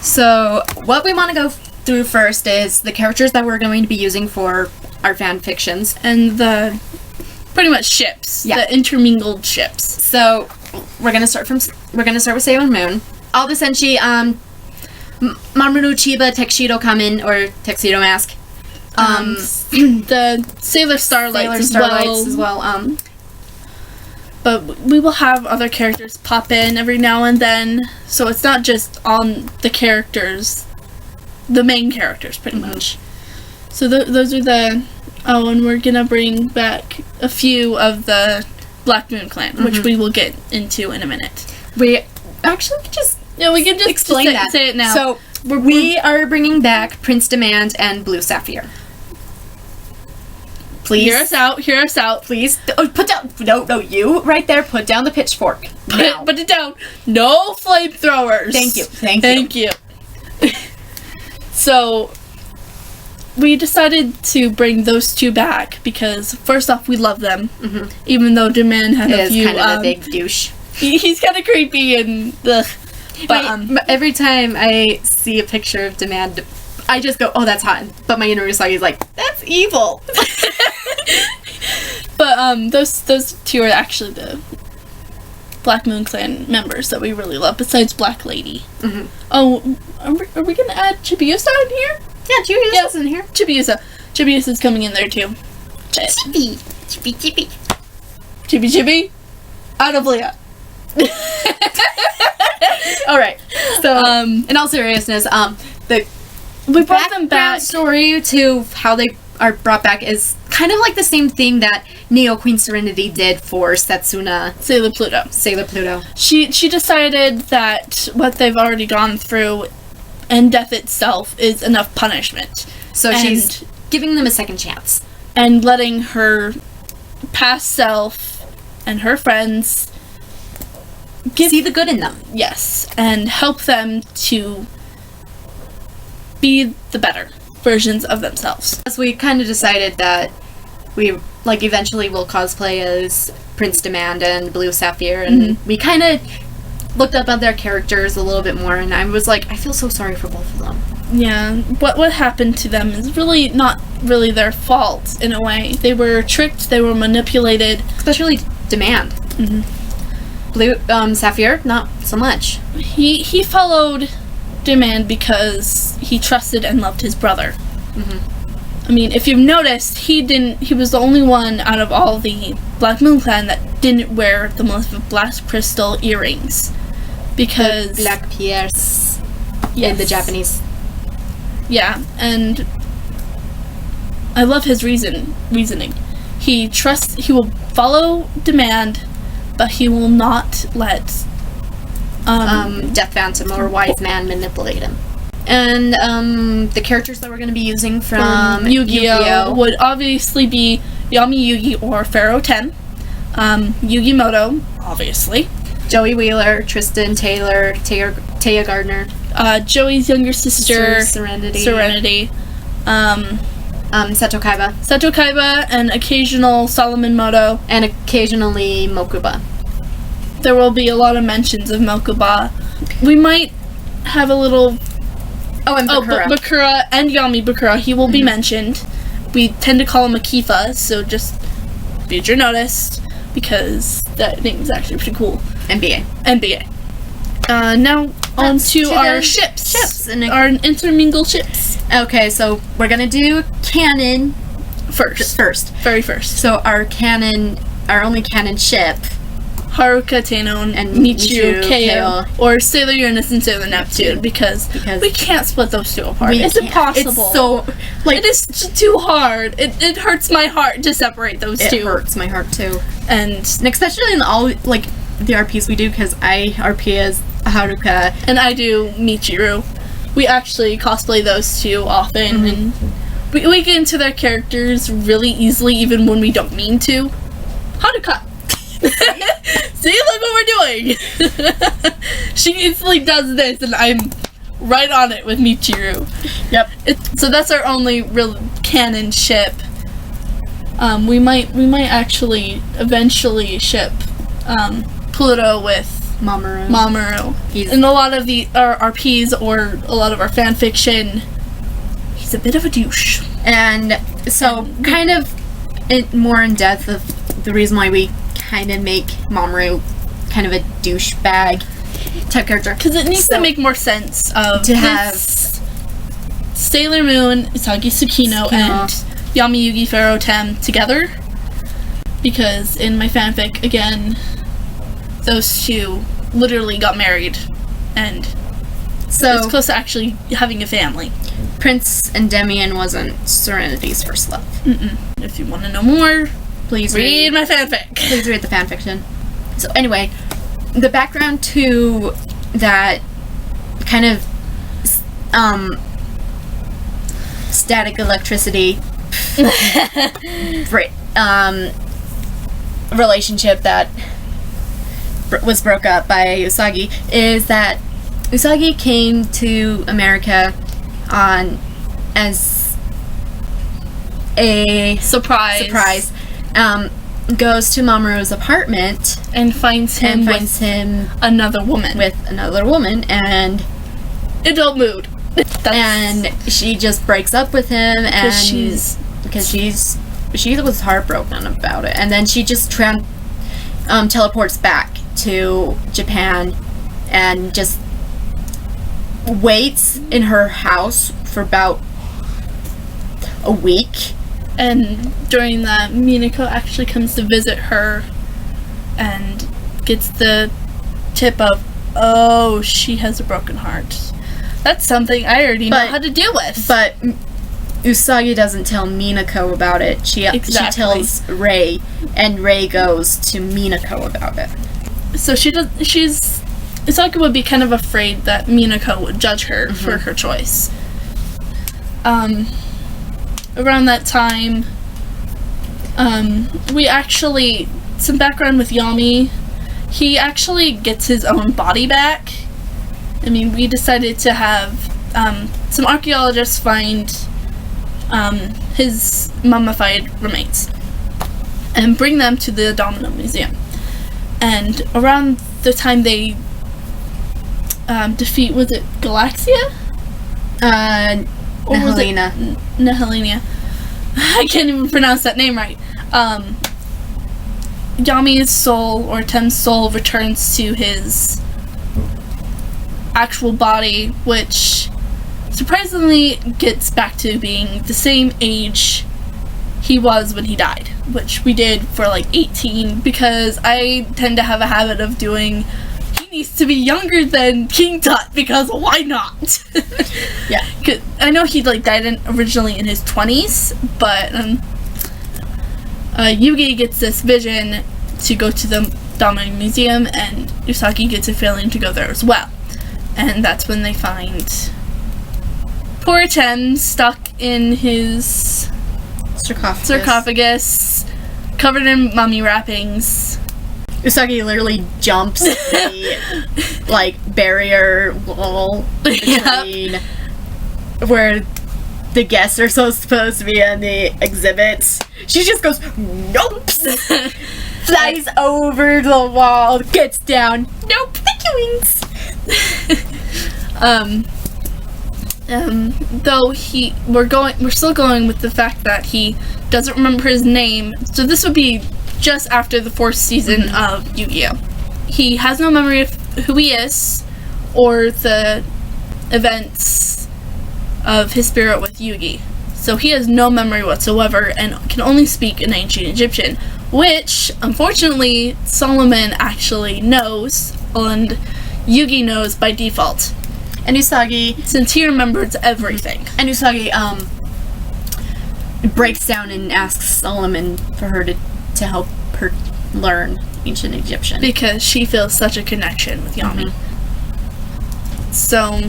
So, what we want to go through first is the characters that we're going to be using for our fan fictions. And the pretty much ships. Yeah. The intermingled ships. So, we're gonna start with Sailor Moon. All the Senshi, Mamoru Chiba Tuxedo Kamen, or Tuxedo Mask. The Sailor Starlights as well. But we will have other characters pop in every now and then, so it's not just on the characters, the main characters, pretty much. So those are the... Oh, and we're gonna bring back a few of the Black Moon Clan, which we will get into in a minute. We actually just... Yeah, we can just explain that. Say it now. So, we are bringing back Prince Demand and Blue Sapphire. Please. Hear us out. Please. Oh, put down... No, you right there. Put down the pitchfork. Put it down. No flamethrowers. Thank you. So, we decided to bring those two back because, first off, we love them. Even though Demand had a few... He is kind of a big douche. He's kind of creepy and... Ugh. But every time I see a picture of Demand, I just go, oh, that's hot. But my inner Usagi is like, that's evil. But those two are actually the Black Moon Clan members that we really love, besides Black Lady. Oh, are we gonna add Chibiusa in here? Yeah, Chibiusa's in here. Chibiusa's coming in there too. Chibi. Out of Leah. Alright. So, in all seriousness, we brought them back. Story to how they are brought back is kind of like the same thing that Neo Queen Serenity did for Setsuna Sailor Pluto. She decided that what they've already gone through and death itself is enough punishment. So she's giving them a second chance. And letting her past self and her friends see the good in them. Yes, and help them to be the better versions of themselves. As we kind of decided that we, like, eventually will cosplay as Prince Demand and Blue Sapphire, and we kind of looked up at their characters a little bit more, and I was like, I feel so sorry for both of them. Yeah, what happened to them is really not really their fault, in a way. They were tricked, they were manipulated. Especially Demand. Blue, Sapphire, not so much. He followed Demand because he trusted and loved his brother. I mean, if you've noticed, he was the only one out of all the Black Moon Clan that didn't wear the most black crystal earrings. Because... The black pierce. In the Japanese. Yeah, and I love his reasoning. He will follow Demand, but he will not let Death Phantom or Wise Man manipulate him. And the characters that we're going to be using from Yu-Gi-Oh! Would obviously be Yami Yugi or Pharaoh 10, Yugi Moto, obviously, Joey Wheeler, Tristan Taylor, Taya Gardner, Joey's younger sister Serenity, Seto Kaiba, and occasional Solomon Moto, and occasionally Mokuba. There will be a lot of mentions of Mokuba. We might have a little... and Bakura. Bakura and Yami Bakura, he will be mentioned. We tend to call him Akifa, so just future notice, because that name is actually pretty cool. NBA. Now, on to our ships. Our intermingled ships. Okay, so we're gonna do canon first. Very first. So our only canon ship, Haruka Tano and Michiru Keo, or Sailor Uranus and Sailor Neptune, because we can't split those two apart. It's impossible. It's so, it is too hard. It hurts my heart to separate those two. It hurts my heart too. And especially in all, like, the RPs we do, because I RP as Haruka. And I do Michiru. We actually cosplay those two often, and we get into their characters really easily, even when we don't mean to. Haruka! See, look what we're doing! She instantly does this, and I'm right on it with Michiru. Yep. So that's our only real canon ship. We might actually eventually ship Pluto with Mamoru. In a lot of our RPs or a lot of our fanfiction, he's a bit of a douche. And so, kind of more in depth of the reason why we kind of make Mamoru kind of a douchebag type character. Because it needs to make more sense of to have Sailor Moon, Usagi Tsukino, and Yami Yugi Pharaoh Tem together. Because in my fanfic, again, those two literally got married, and so it's close to actually having a family. Prince Endymion wasn't Serenity's first love. If you want to know more, please read my fanfic. Please read the fanfiction. So anyway, the background to that kind of static electricity relationship that was broke up by Usagi is that Usagi came to America as a surprise. Goes to Mamoru's apartment and finds him another woman and adult mood. And she just breaks up with him and she was heartbroken about it, and then she just teleports back to Japan and just waits in her house for about a week. And during that, Minako actually comes to visit her and gets the tip of, oh, she has a broken heart. That's something I already know how to deal with. But Usagi doesn't tell Minako about it. She tells Rei, and Rei goes to Minako about it. So Usagi would be kind of afraid that Minako would judge her for her choice. Around that time, we actually, some background with Yami, he actually gets his own body back. I mean, we decided to have some archaeologists find his mummified remains and bring them to the Domino Museum. And around the time they defeat, was it Galaxia? Nehelina. I can't even pronounce that name right. Yami's soul, or Tem's soul, returns to his actual body, which surprisingly gets back to being the same age he was when he died, which we did for like 18, because I tend to have a habit of doing, he needs to be younger than King Tut, because why not? Yeah. Cause I know he died originally in his 20s, but Yugi gets this vision to go to the Domino Museum, and Usagi gets a feeling to go there as well. And that's when they find poor Tem stuck in his sarcophagus, covered in mummy wrappings. Usagi literally jumps the barrier wall between where the guests are supposed to be in the exhibits. She just goes, nope! Flies over the wall, gets down, nope, thank you, wings! Though we're still going with the fact that he doesn't remember his name, so this would be just after the 4th season of Yu-Gi-Oh! He has no memory of who he is, or the events of his spirit with Yugi. So he has no memory whatsoever, and can only speak in ancient Egyptian, which, unfortunately, Solomon actually knows, and Yugi knows by default. And Usagi, since he remembers everything. And Usagi, breaks down and asks Solomon for her to help her learn ancient Egyptian. Because she feels such a connection with Yami. So,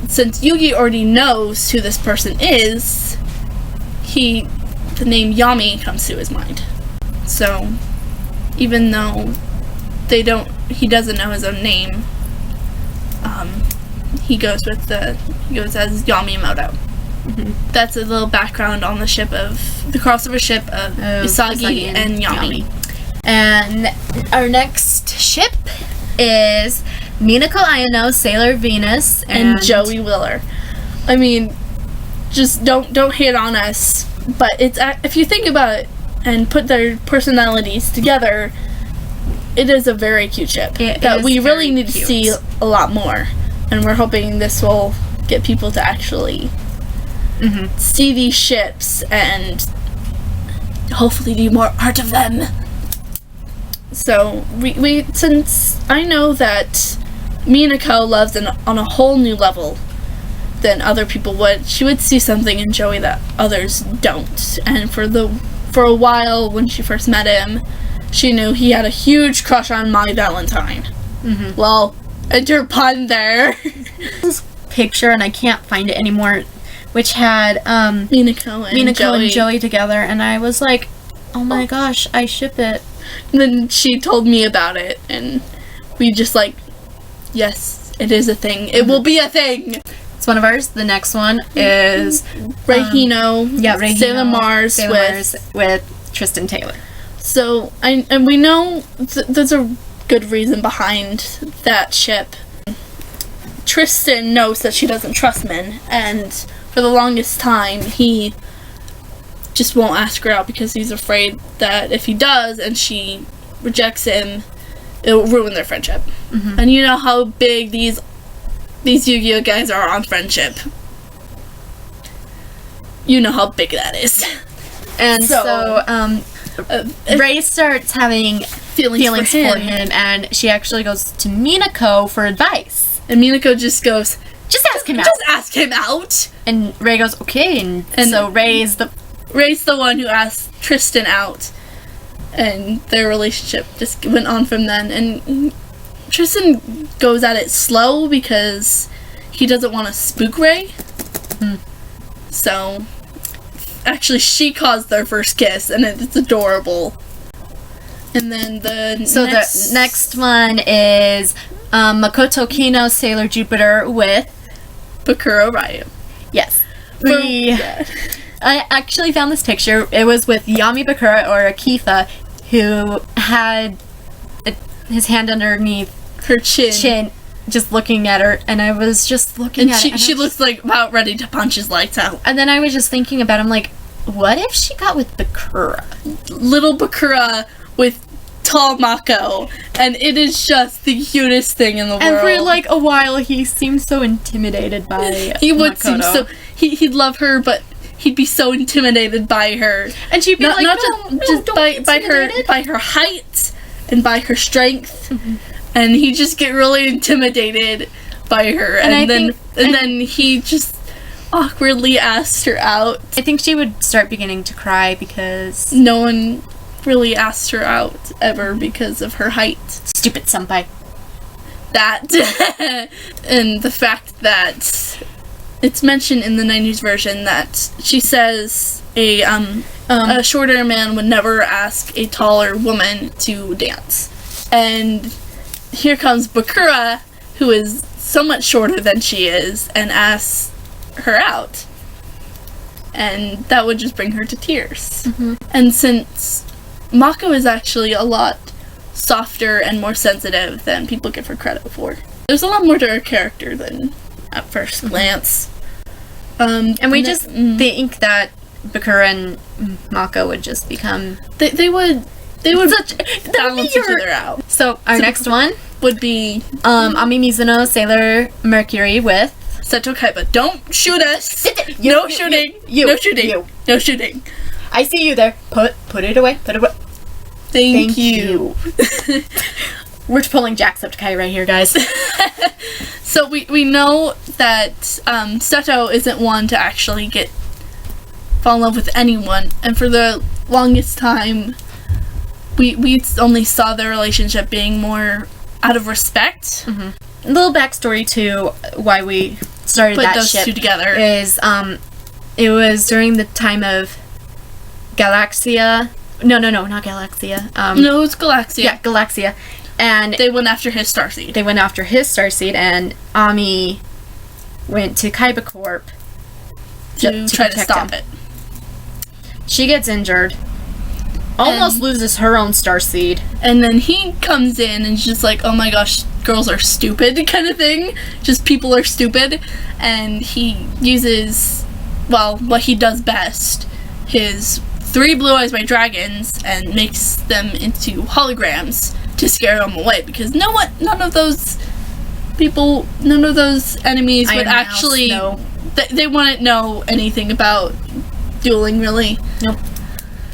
since Yugi already knows who this person is, the name Yami comes to his mind. So, even though he doesn't know his own name, he goes as Yamimoto. That's a little background on the crossover ship of Usagi and Yami. And our next ship is Minako Ayano, Sailor Venus, and Joey Willer. I mean, just don't hate on us, but it's if you think about it and put their personalities together, it is a very cute ship that we really need to see a lot more, and we're hoping this will get people to actually see these ships and hopefully do more art of them. So we since I know that Minako loves on a whole new level than other people would, she would see something in Joey that others don't. And for a while when she first met him, she knew he had a huge crush on My Valentine. Well, enter pun there. This picture, and I can't find it anymore, which had Minako and Joey together, and I was like, oh my gosh, I ship it. And then she told me about it, and we just like, yes, it is a thing. It will be a thing. It's one of ours. The next one is Reihino. Reihino, Sailor Mars with Tristan Taylor. So and we know there's a good reason behind that ship. Tristan knows that she doesn't trust Min, and for the longest time he just won't ask her out because he's afraid that if he does and she rejects him, it'll ruin their friendship. And you know how big these Yu-Gi-Oh guys are on friendship. You know how big that is. And so Ray starts having feelings for him, and she actually goes to Minako for advice. And Minako just goes, just ask him out. Just ask him out. And Ray goes, okay. And so Ray's the one who asked Tristan out. And their relationship just went on from then. And Tristan goes at it slow because he doesn't want to spook Ray. So, actually, she caused their first kiss, and it's adorable. And then the next one is Makoto Kino, Sailor Jupiter with Bakura Ryu. Yes. I actually found this picture. It was with Yami Bakura, or Akifa, who had his hand underneath her chin, just looking at her, and I was just looking at it. She looks like about ready to punch his lights out. And then I was just thinking about him, like, what if she got with Bakura? Little Bakura with tall Mako, and it is just the cutest thing in the world. And for like a while, he seemed so intimidated by he would Makoto. seem so he'd love her, but he'd be so intimidated by her, and she'd be just by her height and by her strength, and he'd just get really intimidated by her, and then he just awkwardly asked her out. I think she would start beginning to cry because no one really asked her out ever because of her height. Stupid senpai. That and the fact that it's mentioned in the 90s version that she says a shorter man would never ask a taller woman to dance. And here comes Bakura, who is so much shorter than she is, and asks her out. And that would just bring her to tears. And since Mako is actually a lot softer and more sensitive than people give her credit for, there's a lot more to her character than at first glance. And we just think that Bakura and Mako would just become... They would balance each other out. So our next one would be Ami Mizuno, Sailor Mercury with Seto Kaiba. Don't shoot us! No shooting! No shooting! I see you there. Put it away. Put it away. Thank you. We're pulling Jacksepticeye right here, guys. So we know that Seto isn't one to actually fall in love with anyone, and for the longest time, we only saw their relationship being more out of respect. A little backstory to why we started that those ship two together is it was during the time of Galaxia. No, not Galaxia. No, it was Galaxia. Yeah, Galaxia. And they went after his starseed. And Ami went to Kaiba Corp to try to stop it. She gets injured, almost loses her own starseed. And then he comes in and just like, oh my gosh, girls are stupid kind of thing. Just people are stupid. And he uses, well, what he does best, his 3 blue eyes white dragons, and makes them into holograms to scare them away, because none of those enemies would actually know. They wouldn't know anything about dueling, really. Nope.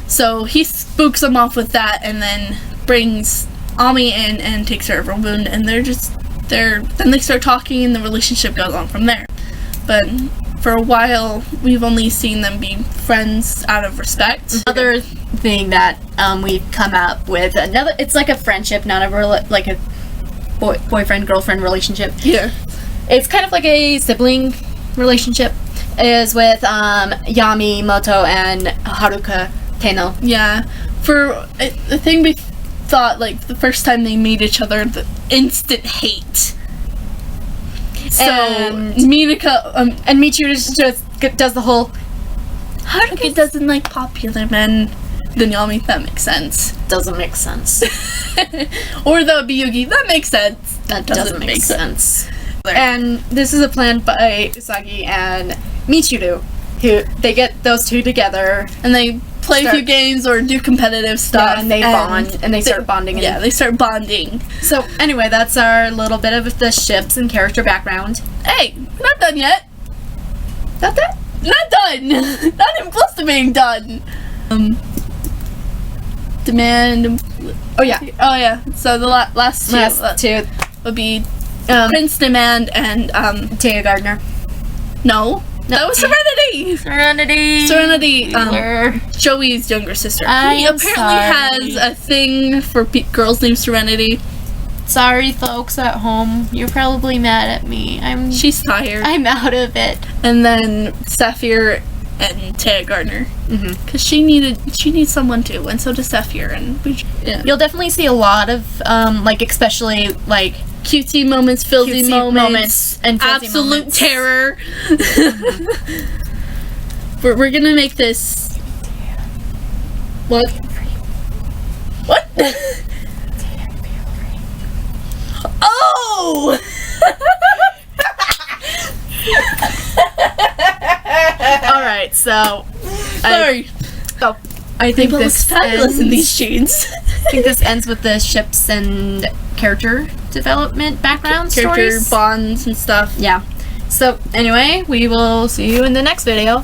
So he spooks them off with that, and then brings Ami in and takes care of her wound, and then they start talking, and the relationship goes on from there. But for a while, we've only seen them be friends out of respect. Another thing that we've come up with, it's like a friendship, not like a boyfriend-girlfriend relationship. Yeah. It's kind of like a sibling relationship, is with Yami Moto and Haruka Teno. Yeah. For the thing we thought, like, the first time they meet each other, the instant hate. So, Minika, and Michiru just does the whole, Haruka doesn't like popular men. Then Yami, that makes sense. Doesn't make sense. Or that would be Yugi, that makes sense. That doesn't make sense. And this is a plan by Usagi and Michiru, who they get those two together, and they play a few games or do competitive stuff, and they bond, and they start bonding. Yeah, they start bonding. So anyway, that's our little bit of the ships and character background. Hey, we're not done yet. Not done? Not done. Not even close to being done. Demand. Oh yeah. So the last two would be Prince Demand and Taya Gardner. No, that was Serenity. Serenity. Joey's younger sister. He apparently has a thing for girls named Serenity. Sorry, folks at home. You're probably mad at me. She's tired. I'm out of it. And then Sapphire and Taya Gardner, because she needs someone too, and so does Sapphire. And you'll definitely see a lot of especially like cutesy moments, filthy moments, and absolute terror. We're gonna make this. What? Oh! Alright, so sorry. I think this fabulous in these jeans. I think this ends with the ships and character development background character stories. Bonds and stuff. Yeah. So anyway, we will see you in the next video.